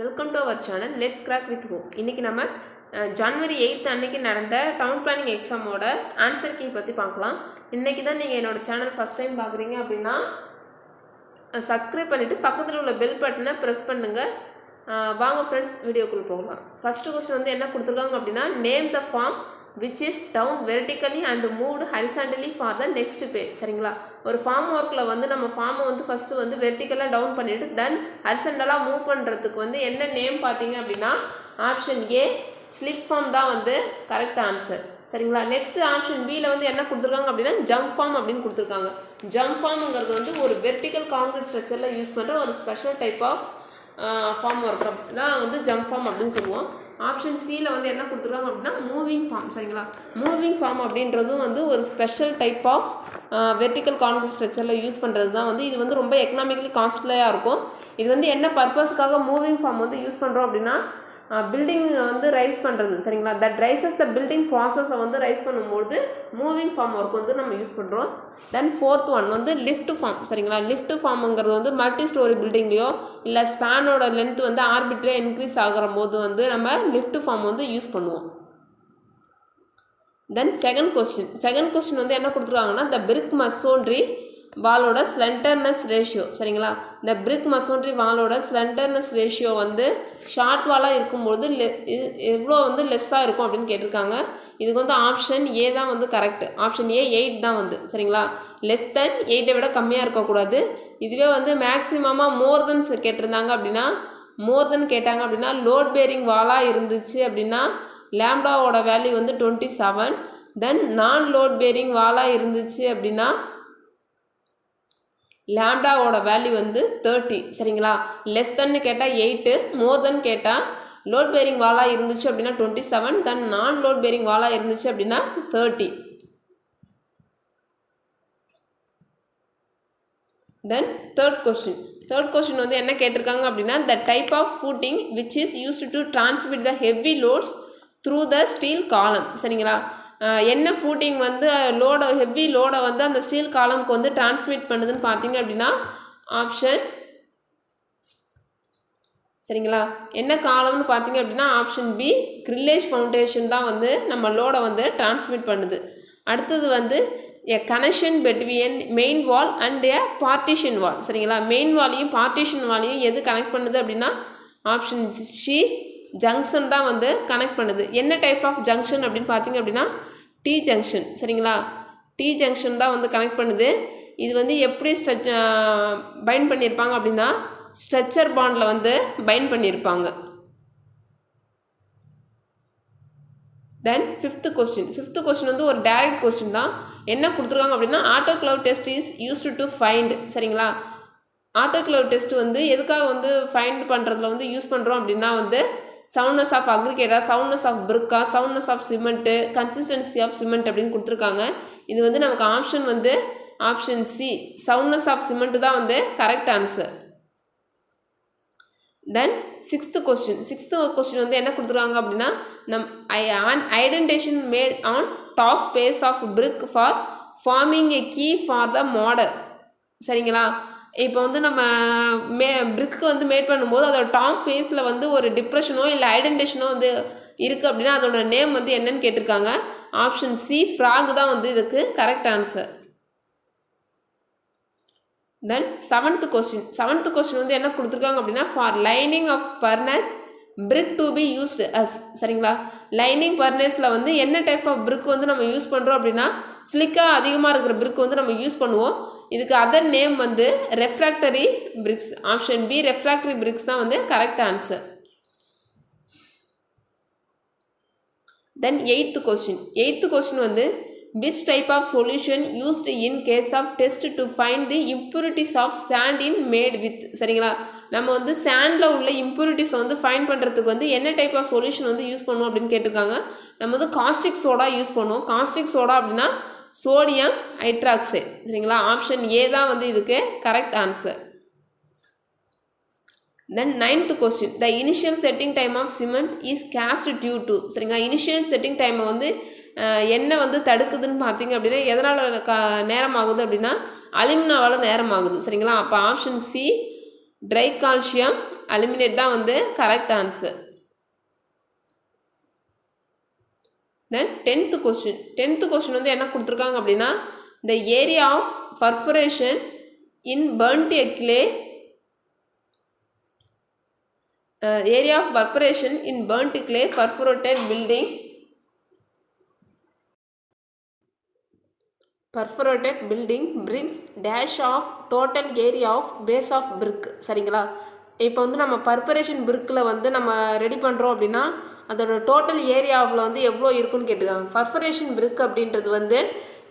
Welcome to our channel let's crack with home. இன்றைக்கி நம்ம ஜனவரி 8 அன்னைக்கு நடந்த டவுன் பிளானிங் எக்ஸாமோட ஆன்சர் கீ பற்றி பார்க்கலாம். இன்றைக்கி தான் நீங்கள் என்னோடய சேனல் ஃபஸ்ட் டைம் பார்க்குறீங்க அப்படின்னா சப்ஸ்கிரைப் பண்ணிவிட்டு பக்கத்தில் உள்ள பெல் பட்டனை ப்ரெஸ் பண்ணுங்கள். வாங்க ஃப்ரெண்ட்ஸ், வீடியோக்குள்ளே போகலாம். ஃபஸ்ட்டு கொஸ்டின் வந்து என்ன கொடுத்துருக்காங்க அப்படின்னா, name the form which is down vertically and moved horizontally for the next page. சரிங்களா, ஒரு ஃபார்ம் ஒர்க்கில் வந்து நம்ம ஃபார்மை வந்து ஃபஸ்ட்டு வந்து வெர்டிக்கலாக டவுன் பண்ணிவிட்டு தென் ஹரிசண்டலாக மூவ் பண்ணுறதுக்கு வந்து என்ன நேம் பார்த்தீங்க அப்படின்னா ஆப்ஷன் ஏ ஸ்லிப் ஃபார்ம் தான் வந்து கரெக்ட் ஆன்சர். சரிங்களா, நெக்ஸ்ட் ஆப்ஷன் பியில் வந்து என்ன கொடுத்துருக்காங்க அப்படின்னா ஜம்ப் ஃபார்ம் அப்படின்னு கொடுத்துருக்காங்க. ஜம்ப் ஃபார்முங்கிறது வந்து ஒரு வெர்டிக்கல் கான்கிரீட் ஸ்ட்ரக்சரில் யூஸ் பண்ணுற ஒரு special type of form work தான் வந்து ஜம்ப் ஃபார்ம் அப்படின்னு சொல்லுவோம். ஆப்ஷன் சியில் வந்து என்ன கொடுத்துருக்காங்க அப்படின்னா மூவிங் ஃபார்ம். சரிங்களா, மூவிங் ஃபார்ம் அப்படின்றதும் வந்து ஒரு special type of vertical concrete ஸ்ட்ரக்சரில் யூஸ் பண்ணுறது தான் வந்து இது வந்து ரொம்ப எக்கனாமிக்கலி காஸ்ட்லியாக இருக்கும். இது வந்து என்ன பர்பஸ்க்காக மூவிங் ஃபார்ம் வந்து யூஸ் பண்ணுறோம் அப்படின்னா பில்டிங் வந்து ரைஸ் பண்ணுறது. சரிங்களா, தட் ரைசஸ் த பில்டிங் ப்ராசஸை வந்து ரைஸ் பண்ணும்போது மூவிங் ஃபார்ம் ஒர்க் வந்து நம்ம யூஸ் பண்ணுறோம். தென் ஃபோர்த் ஒன் வந்து லிஃப்ட் ஃபார்ம். சரிங்களா, லிஃப்ட் ஃபார்முங்கிறது வந்து மல்டி ஸ்டோரி பில்டிங்லையோ இல்லை ஸ்பேனோட லென்த் வந்து ஆர்பிட்ரேட் இன்க்ரீஸ் ஆகிற போது வந்து நம்ம லிஃப்ட் ஃபார்ம் வந்து யூஸ் பண்ணுவோம். தென் செகண்ட் கொஸ்டின் வந்து என்ன கொடுத்துருக்காங்கன்னா த பிரிக் மசோன்ட்ரி வாலோட ஸ்லெண்டர்னஸ் ரேஷியோ. சரிங்களா, இந்த பிரிக் மசோன்ட்ரி வாலோட ஸ்லெண்டர்னஸ் ரேஷியோ வந்து ஷார்ட் வாலாக இருக்கும்போது எவ்வளோ வந்து லெஸ்ஸாக இருக்கும் அப்படின்னு கேட்டிருக்காங்க. இதுக்கு வந்து ஆப்ஷன் ஏ தான் வந்து கரெக்ட். ஆப்ஷன் ஏ 8 தான் வந்து. சரிங்களா, லெஸ் தென் 8 விட கம்மியாக இருக்கக்கூடாது. இதுவே வந்து மேக்ஸிமமாக மோர் தென் கேட்டிருந்தாங்க அப்படின்னா கேட்டாங்க அப்படின்னா லோட் பேரிங் வாலாக இருந்துச்சு அப்படின்னா லேம்டாவோட வேல்யூ வந்து 27. தென் நான் லோட் பேரிங் வாலாக இருந்துச்சு அப்படின்னா லேம்டாவோட வேல்யூ வந்து 30. சரிங்களா, லெஸ் தென்னு கேட்டால் 8, மோர் தென் கேட்டால் லோட் பேரிங் வாலாக இருந்துச்சு அப்படின்னா 27, தென் நான் லோட் பேரிங் வாலாக இருந்துச்சு அப்படின்னா 30. தென் தேர்ட் கொஸ்டின் வந்து என்ன கேட்டிருக்காங்க அப்படின்னா the type of footing which is used to transmit the heavy loads through the steel column. சரிங்களா, என்ன ஃபூட்டிங் வந்து ஹெவி லோடை வந்து அந்த ஸ்டீல் காலம்க்கு வந்து டிரான்ஸ்மிட் பண்ணுதுன்னு பார்த்தீங்க அப்படின்னா ஆப்ஷன், சரிங்களா, என்ன காலம்னு பார்த்தீங்க அப்படின்னா ஆப்ஷன் பி கிரில்லேஜ் ஃபவுண்டேஷன் தான் வந்து நம்ம லோடை வந்து டிரான்ஸ்மிட் பண்ணுது. அடுத்தது வந்து a connection between main wall and a partition wall. சரிங்களா, மெயின் வாலையும் பார்ட்டிஷன் வாலையும் எது கனெக்ட் பண்ணுது அப்படின்னா ஆப்ஷன் சி ஜங்ஷன் தான் வந்து கனெக்ட் பண்ணுது. என்ன டைப் ஆஃப் ஜங்ஷன் அப்படின்னு பார்த்தீங்க அப்படின்னா டி ஜங்ஷன். சரிங்களா, டி ஜங்ஷன் தான் வந்து கனெக்ட் பண்ணுது. இது வந்து எப்படி பைண்ட் பண்ணியிருப்பாங்க அப்படின்னா ஸ்ட்ரெச்சர் பாண்டில் வந்து பைண்ட் பண்ணியிருப்பாங்க. தென் ஃபிஃப்த்து கொஸ்டின் வந்து ஒரு டைரக்ட் கொஸ்டின் தான். என்ன கொடுத்துருக்காங்க அப்படின்னா autoclave test is used to find. சரிங்களா, ஆட்டோக்ளேவ் டெஸ்ட் வந்து எதுக்காக வந்து ஃபைண்ட் பண்ணுறதுல வந்து யூஸ் பண்ணுறோம் அப்படின்னா வந்து சவுண்ட்னஸ் ஆஃப் அக்ரிகேட்டா, சவுண்ட்னஸ் ஆஃப் பிரிக்கா, soundness of cement, consistency of cement அப்படின்னு கொடுத்துருக்காங்க. இது வந்து நமக்கு ஆப்ஷன் வந்து option C soundness of cement தான் வந்து correct answer. Then sixth question வந்து என்ன கொடுத்துருக்காங்க அப்படின்னா identification mat on top face of brick for forming a key for the model. சரிங்களா, இப்போ வந்து நம்ம பிரிக்கு வந்து மேட் பண்ணும்போது அதோட டாப் ஃபேஸில் வந்து ஒரு டிப்ரெஷனோ இல்லை ஐடென்டிஃபிகேஷனோ வந்து இருக்குது அப்படின்னா அதோட நேம் வந்து என்னன்னு கேட்டிருக்காங்க. ஆப்ஷன் சி ஃப்ராக் தான் வந்து இதுக்கு correct answer. Then seventh question வந்து என்ன கொடுத்துருக்காங்க அப்படின்னா for lining of furnace brick to be used as. சரிங்களா, லைனிங் பர்னஸில் வந்து என்ன டைப் ஆஃப் பிரிக் வந்து நம்ம யூஸ் பண்ணுறோம் அப்படின்னா ஸ்லிக்காக அதிகமாக இருக்கிற பிரிக் வந்து நம்ம யூஸ் பண்ணுவோம். இதுக்கு அதர் நேம் வந்து ரெஃப்ராக்டரி பிரிக்ஸ். ஆப்ஷன் பி ரெஃப்ராக்டரி பிரிக்ஸ் தான் வந்து கரெக்ட் ஆன்சர். தென் எயித்து கொஸ்டின் வந்து which type of solution used in case of test to find the impurities of sand in made with. சரிங்களா, நம்ம வந்து சாண்டில் உள்ள இம்ப்யூரிட்டிஸை வந்து ஃபைண்ட் பண்ணுறதுக்கு வந்து என்ன டைப் ஆஃப் சொல்யூஷன் வந்து யூஸ் பண்ணுவோம் அப்படின்னு கேட்டிருக்காங்க. நம்ம வந்து காஸ்டிக் சோடா யூஸ் பண்ணுவோம். காஸ்டிக் சோடா அப்படின்னா சோடியம் ஹைட்ராக்சைடு. சரிங்களா, ஆப்ஷன் ஏ தான் வந்து இதுக்கு correct answer. Then ninth question the initial setting time of cement is caused due to. சரிங்களா, இனிஷியல் செட்டிங் டைமை வந்து என்ன வந்து தடுக்குதுன்னு பார்த்தீங்க அப்படின்னா எதனால் நேரம் ஆகுது அப்படின்னா அலுமினாவால் நேரம் ஆகுது. சரிங்களா, அப்போ option C try calcium aluminate தான் வந்து கரெக்ட் ஆன்சர். தென் 10th கொஸ்டின் வந்து என்ன கொடுத்துருக்காங்க அப்படின்னா the area of perforation in burnt a clay area of perforation in burnt clay perforated building brings dash of total area of base of brick. சரிங்களா? இப்போ வந்து நம்ம பர்பரேஷன் பிரிக்கில் வந்து நம்ம ரெடி பண்ணுறோம் அப்படின்னா அதோட டோட்டல் ஏரியாவில் வந்து எவ்வளோ இருக்குன்னு கேட்டுருக்காங்க. பர்பரேஷன் பிரிக் அப்படின்றது வந்து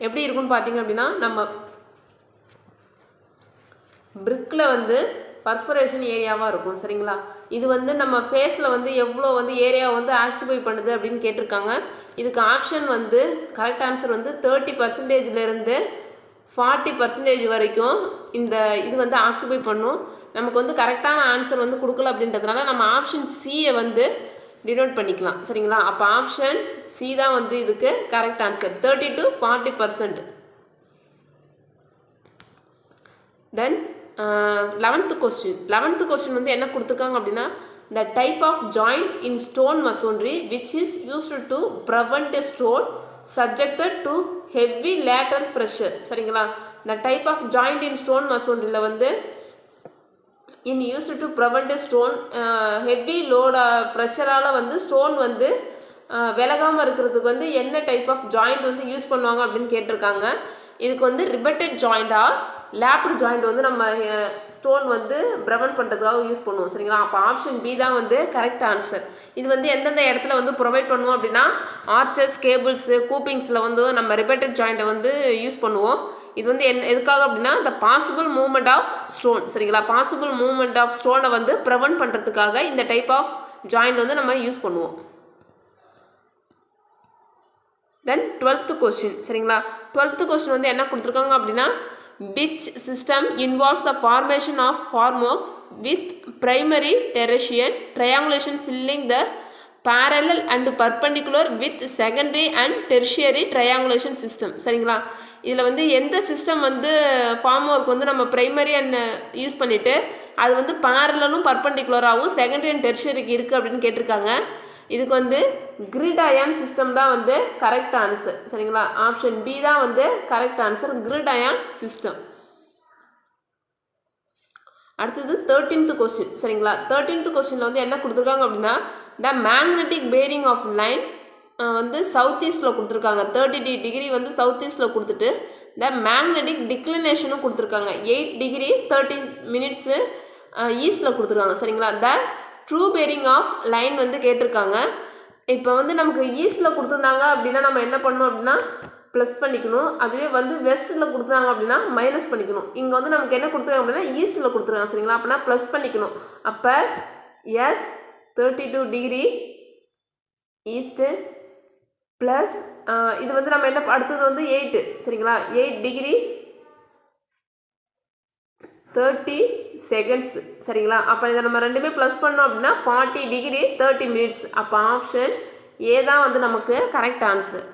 எப்படி இருக்குன்னு பார்த்தீங்க அப்படின்னா நம்ம பிரிக்கில் வந்து பர்ஃபரேஷன் ஏரியாவாக இருக்கும். சரிங்களா? இது வந்து நம்ம ஃபேஸில் வந்து எவ்வளோ வந்து ஏரியா வந்து ஆக்குபை பண்ணுது அப்படின்னு கேட்டிருக்காங்க. இதுக்கு ஆப்ஷன் வந்து கரெக்ட் ஆன்சர் வந்து 30%லேருந்து 40% வரைக்கும் இந்த இது வந்து ஆக்குபை பண்ணும். நமக்கு வந்து கரெக்டான ஆன்சர் வந்து கொடுக்கல அப்படின்றதுனால நம்ம ஆப்ஷன் சியை வந்து டினோட் பண்ணிக்கலாம். சரிங்களா? அப்போ ஆப்ஷன் சி தான் வந்து இதுக்கு correct answer 30 to 40%. Then 11th question வந்து என்ன கொடுத்துருக்காங்க அப்படின்னா the type of joint in stone masonry which is used to prevent a stone subjected to heavy lateral pressure. சரிங்களா? the type of joint in stone masonryல வந்து in used to prevent a stone heavy load ப்ரெஷரால் வந்து stone வந்து விலகாமல் இருக்கிறதுக்கு வந்து என்ன type of joint வந்து use பண்ணுவாங்க அப்படின்னு கேட்டிருக்காங்க. இதுக்கு வந்து ரிபட்டட் ஜாயிண்டா லேப்டு ஜாயிண்ட் வந்து நம்ம ஸ்டோன் வந்து ப்ரிவென்ட் பண்ணுறதுக்காக யூஸ் பண்ணுவோம். சரிங்களா? அப்போ ஆப்ஷன் பி தான் வந்து கரெக்ட் ஆன்சர். இது வந்து எந்தெந்த இடத்துல வந்து ப்ரொவைட் பண்ணுவோம் அப்படின்னா ஆர்ச்சஸ், கேபிள்ஸு, கூப்பிங்ஸில் வந்து நம்ம ரிபட்டட் ஜாயிண்ட்டை வந்து யூஸ் பண்ணுவோம். இது வந்து எதுக்காக அப்படின்னா இந்த பாசிபிள் மூவ்மெண்ட் ஆஃப் ஸ்டோன். சரிங்களா? பாசிபிள் மூவ்மெண்ட் ஆஃப் ஸ்டோனை வந்து ப்ரிவென்ட் பண்ணுறதுக்காக இந்த டைப் ஆஃப் ஜாயிண்ட் வந்து நம்ம யூஸ் பண்ணுவோம். தென் 12th கொஸ்டின். சரிங்களா? 12th கொஸ்டின் வந்து என்ன கொடுத்துருக்காங்க அப்படின்னா which system involves the formation of formwork with primary tertiary triangulation filling the parallel and perpendicular with secondary and tertiary triangulation system. சரிங்களா? இதில் வந்து எந்த சிஸ்டம் வந்து ஃபார்ம் ஒர்க் வந்து நம்ம ப்ரைமரி அண்ட் யூஸ் பண்ணிவிட்டு அது வந்து பேரலும் பர்பண்டிகுலராகவும் செகண்டரி அண்ட் டெர்ஷரிக்கு இருக்குது அப்படின்னு கேட்டிருக்காங்க. இதுக்கு வந்து கிரிட் அயான் சிஸ்டம் தான் வந்து கரெக்ட் ஆன்சர். சரிங்களா? ஆப்ஷன் பி தான் வந்து correct answer, grid iron system. அடுத்தது 13th கொஸ்டின். சரிங்களா? 13th கொஸ்டினில் வந்து என்ன கொடுத்துருக்காங்க அப்படின்னா the magnetic bearing of line வந்து சவுத் ஈஸ்டில் கொடுத்துருக்காங்க. 30 டிகிரி வந்து சவுத் ஈஸ்டில் கொடுத்துட்டு த மேக்னெட்டிக் டிக்ளினேஷனும் கொடுத்துருக்காங்க 8 டிகிரி 30 மினிட்ஸு ஈஸ்டில் கொடுத்துருக்காங்க. சரிங்களா? The true bearing of line வந்து கேட்டிருக்காங்க. இப்போ வந்து நமக்கு ஈஸ்டில் கொடுத்துருந்தாங்க அப்படின்னா நம்ம என்ன பண்ணணும் அப்படின்னா ப்ளஸ் பண்ணிக்கணும். அதுவே வந்து வெஸ்ட்டில் கொடுத்துருக்காங்க அப்படின்னா மைனஸ் பண்ணிக்கணும். இங்கே வந்து நமக்கு என்ன கொடுத்துருக்காங்க அப்படின்னா ஈஸ்டில் கொடுத்துருக்காங்க. சரிங்களா? அப்படின்னா ப்ளஸ் பண்ணிக்கணும். அப்போ எஸ் 32 டிகிரி ஈஸ்ட்டு ப்ளஸ் இது வந்து நம்ம என்ன அடுத்தது வந்து 8. சரிங்களா? 8 டிகிரி 30 செகண்ட்ஸ். சரிங்களா? அப்போ இதை நம்ம ரெண்டுமே ப்ளஸ் பண்ணோம் அப்படின்னா 40 டிகிரி 30 மினிட்ஸ். அப்போ ஆப்ஷன் ஏ தான் வந்து நமக்கு கரெக்ட் ஆன்சர்.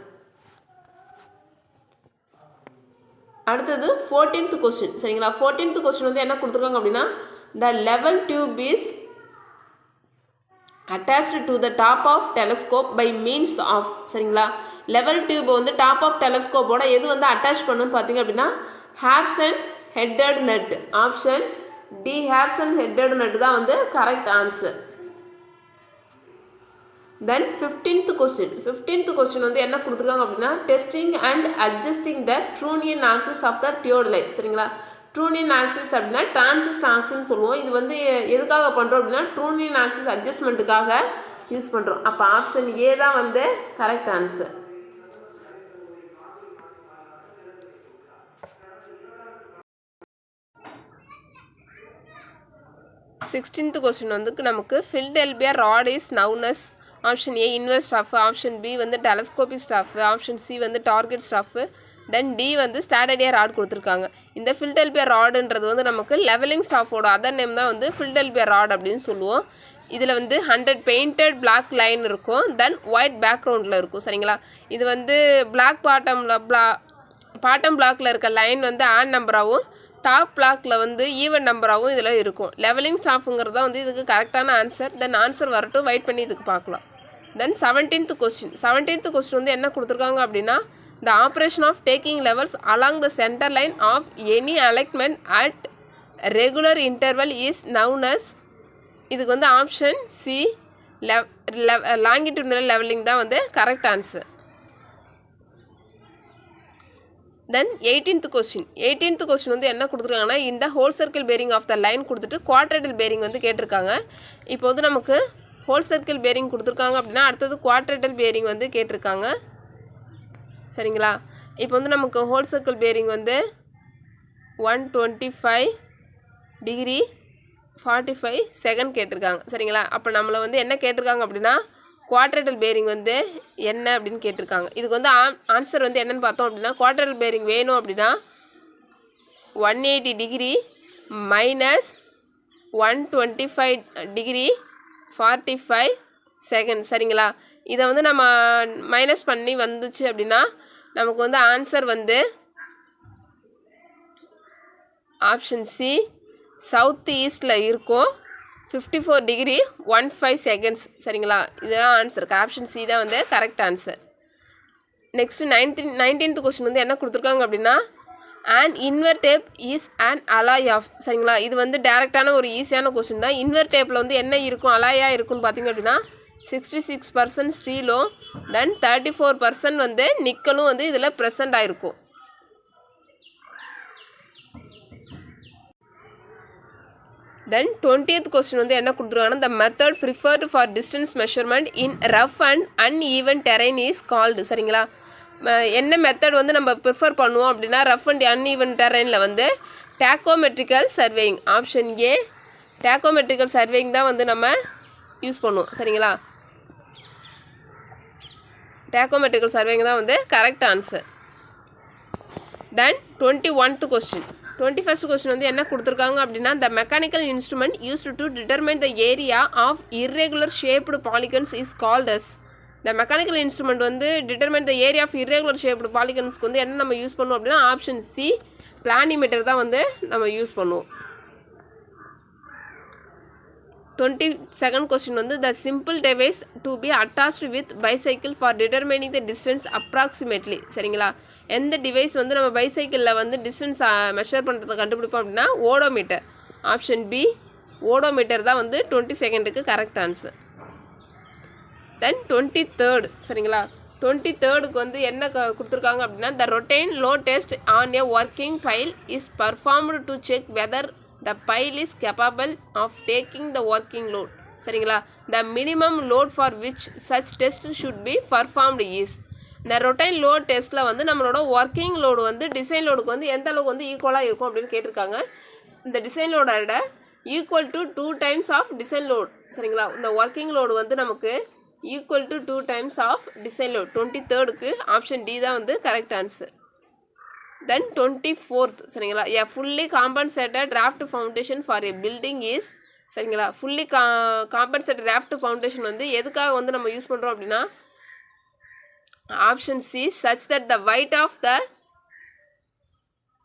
அடுத்தது 14th கொஸ்டின். சரிங்களா? 14th கொஸ்டின் வந்து என்ன கொடுத்துருக்காங்க அப்படின்னா the level tube is attached to the top of telescope by means of. சரிங்களா? லெவல் டியூப் வந்து டாப் ஆஃப் டெலஸ்கோப்போட எது வந்து அட்டாச் பண்ணுன்னு பார்த்தீங்க அப்படின்னா Hobson headed nut. Option D Hobson headed nut தான் வந்து கரெக்ட் ஆன்சர். தென் 15th கொஸ்டின் வந்து என்ன கொடுத்துருக்காங்க அப்படின்னா testing and adjusting the trunnion axis of the theodolite. சரிங்களா? ட்ரூனியன் ஆக்சிஸ் அப்படின்னா டிரான்சிஸ்ட் ஆக்சிஸ்ன்னு சொல்லுவோம். இது வந்து எதுக்காக பண்ணுறோம் அப்படின்னா ட்ரூனியன் ஆக்சிஸ் அட்ஜஸ்ட்மெண்ட்டுக்காக யூஸ் பண்ணுறோம். அப்போ ஆப்ஷன் ஏ தான் வந்து கரெக்ட் ஆன்சர். சிக்ஸ்டீன்த் கொஸ்டின் வந்து நமக்கு Philadelphia rod is known as option A inverse staff, option B வந்து டெலஸ்கோபிக் ஸ்டாஃப், ஆப்ஷன் சி வந்து டார்கெட் ஸ்டாஃபு, தென் டி வந்து ஸ்டாண்டர்டியா ராட் கொடுத்துருக்காங்க. இந்த ஃபில்டெல்பியா ராடுன்றது வந்து நமக்கு லெவலிங் ஸ்டாஃபோட அதர் நேம் தான் வந்து ஃபில்டெல்பியா ராட் அப்படின்னு சொல்லுவோம். இதில் வந்து 100 பெயிண்டட் பிளாக் லைன் இருக்கும், தென் ஒயிட் பேக்ரவுண்டில் இருக்கும். சரிங்களா? இது வந்து பிளாக் பாட்டம் பிளாக்கில் இருக்க லைன் வந்து ஆட் நம்பராகவும் டாப் பிளாக்ல வந்து ஈவன் நம்பராகவும் இதில் இருக்கும். லெவலிங் ஸ்டாஃபுங்கிறது தான் வந்து இதுக்கு கரெக்டான ஆன்சர். தென் ஆன்சர் வரட்டும், வெயிட் பண்ணி இதுக்கு பார்க்கலாம். தென் 17th கொஸ்டின். 17th கொஸ்டின் வந்து என்ன கொடுத்துருக்காங்க அப்படின்னா, the operation of taking levels along the centre line of any alignment at regular interval is known as. இதுக்கு வந்து ஆப்ஷன் சி லாங்கிடியூடினல் லெவலிங் தான் வந்து correct answer. Then 18th question. 18th question வந்து என்ன கொடுத்துருக்காங்கன்னா, இந்த whole circle bearing of the line கொடுத்துட்டு quadrantal bearing வந்து கேட்டிருக்காங்க. இப்போ வந்து நமக்கு ஹோல் சர்க்கிள் பேரிங் கொடுத்துருக்காங்க அப்படின்னா அடுத்தது குவாட்ரேட்டல் பேரிங் வந்து கேட்டிருக்காங்க. சரிங்களா? இப்போ வந்து நமக்கு ஹோல் சர்க்கிள் பேரிங் வந்து 125 டிகிரி 45 செகண்ட் கேட்டிருக்காங்க. சரிங்களா? அப்போ நம்மளை வந்து என்ன கேட்டிருக்காங்க அப்படின்னா, குவாட்ரேட்டல் பேரிங் வந்து என்ன அப்படின்னு கேட்டிருக்காங்க. இதுக்கு வந்து ஆன்சர் வந்து என்னென்னு பார்த்தோம் அப்படின்னா, குவாட்ரேட்டல் பேரிங் வேணும் அப்படின்னா 180 டிகிரி மைனஸ் 125 டிகிரி 45 செகண்ட். சரிங்களா? இதை வந்து நம்ம மைனஸ் பண்ணி வந்துச்சு அப்படின்னா நமக்கு வந்து ஆன்சர் வந்து ஆப்ஷன் சி சவுத் ஈஸ்டில் இருக்கும். 54 டிகிரி 15 செகண்ட்ஸ். சரிங்களா? இதுதான் ஆன்சருக்கு. ஆப்ஷன் சி தான் வந்து correct answer. Next 19th question வந்து என்ன கொடுத்துருக்காங்க அப்படின்னா, an invar tape is an alloy of. சரிங்களா? இது வந்து டேரெக்டான ஒரு ஈஸியான கொஸ்டின் தான். இன்வெர்ட் டேப்பில் வந்து என்ன இருக்கும், அலாயாக இருக்குன்னு பார்த்தீங்க அப்படின்னா 66% ஸ்டீலும் தென் 34% வந்து நிக்கலும் வந்து இதில் ப்ரெசண்ட் ஆகிருக்கும். தென் 20th கொஸ்டின் வந்து என்ன கொடுத்துருக்காங்கன்னா, த method preferred for distance measurement in rough and uneven terrain is called. சரிங்களா? என்ன மெத்தட் வந்து நம்ம ப்ரிஃபர் பண்ணுவோம் அப்படின்னா ரஃப் அண்ட் அன்ஈவன் டெரைனில் வந்து டேக்கோமெட்ரிக்கல் சர்வேயிங். ஆப்ஷன் ஏ டேக்கோமெட்ரிக்கல் சர்வேயிங் தான் வந்து நம்ம யூஸ் பண்ணுவோம். சரிங்களா? டேக்கோமெட்ரிக்கல் சர்வேயிங் தான் வந்து correct answer. Then 21th question. 21st question வந்து என்ன கொடுத்துருக்காங்க அப்படின்னா, the mechanical instrument used to determine the area of irregular shaped polygons is called as. The mechanical instrument வந்து determine the area of irregular shaped பாலிகன்ஸ்க்கு வந்து என்ன நம்ம use பண்ணுவோம் அப்படின்னா ஆப்ஷன் சி பிளானிமீட்டர் தான் வந்து நம்ம யூஸ் பண்ணுவோம். 22nd கொஸ்டின் வந்து the simple device to be attached with bicycle for determining the distance approximately. சரிங்களா? எந்த டிவைஸ் வந்து நம்ம பைசைக்கிளில் வந்து டிஸ்டன்ஸ் மெஷர் பண்ணுறதை கண்டுபிடிப்போம் அப்படின்னா ஓடோமீட்டர். ஆப்ஷன் பி ஓடோமீட்டர் தான் வந்து 22க்கு கரெக்ட் ஆன்சர். தென் 23rd. சரிங்களா? 23க்கு வந்து என்ன கொடுத்துருக்காங்க அப்படின்னா, the routine load test on a working pile is performed to check whether the pile is capable of taking the working load. சரிங்களா? The minimum load for which such test should be performed is. இந்த routine load டெஸ்ட்டில் வந்து நம்மளோட working load வந்து design லோடுக்கு வந்து எந்த அளவுக்கு வந்து ஈக்குவலாக இருக்கும் அப்படின்னு கேட்டிருக்காங்க. இந்த டிசைன் லோடோட equal to 2 times of design load. சரிங்களா? இந்த ஒர்க்கிங் லோடு வந்து நமக்கு equal to 2 times of design load. 23க்கு ஆப்ஷன் டி தான் வந்து கரெக்ட் ஆன்சர். Then 24th. சரிங்களா? A fully compensated raft foundation for a building is. சரிங்களா? ஃபுல்லி காம்பன்சேட்டட் ராஃப்ட் ஃபவுண்டேஷன் வந்து எதுக்காக வந்து நம்ம யூஸ் பண்ணுறோம் அப்படின்னா option C such that the weight of the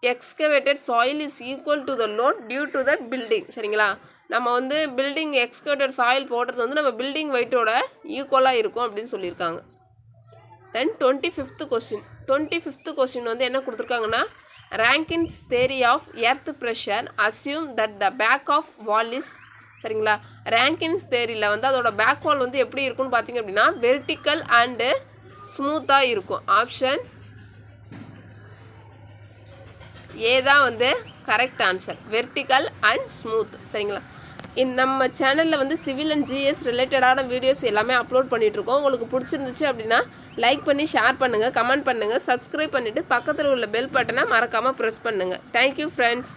excavated soil is equal to the load due to the building. சரிங்களா? நம்ம வந்து பில்டிங் எக்ஸ்கவேட்டட் சாயில் போடுறது வந்து நம்ம பில்டிங் வெயிட்டோட ஈக்குவலாக இருக்கும் அப்படின்னு சொல்லியிருக்காங்க. தென் 25th கொஸ்டின். 25th கொஸ்டின் வந்து என்ன கொடுத்துருக்காங்கன்னா, Rankine's theory of earth pressure assume that the back of wall is. சரிங்களா? ரேங்கின்ஸ் தேரியில் வந்து அதோட பேக் வால் வந்து எப்படி இருக்குன்னு பார்த்தீங்க அப்படின்னா வெர்டிக்கல் அண்டு ஸ்மூத்தாக இருக்கும். ஆப்ஷன் ஏ தான் வந்து correct answer. Vertical and smooth. சரிங்களா? நம்ம சேனலில் வந்து சிவில் அண்ட் ஜிஎஸ் ரிலேட்டடான வீடியோஸ் எல்லாமே அப்லோட் பண்ணிகிட்ருக்கோம். உங்களுக்கு பிடிச்சிருந்துச்சு அப்படின்னா லைக் பண்ணி ஷேர் பண்ணுங்கள், கமெண்ட் பண்ணுங்கள், சப்ஸ்கிரைப் பண்ணிவிட்டு பக்கத்தில் உள்ள பெல் பட்டனை மறக்காமல் ப்ரெஸ் பண்ணுங்கள். Thank you friends.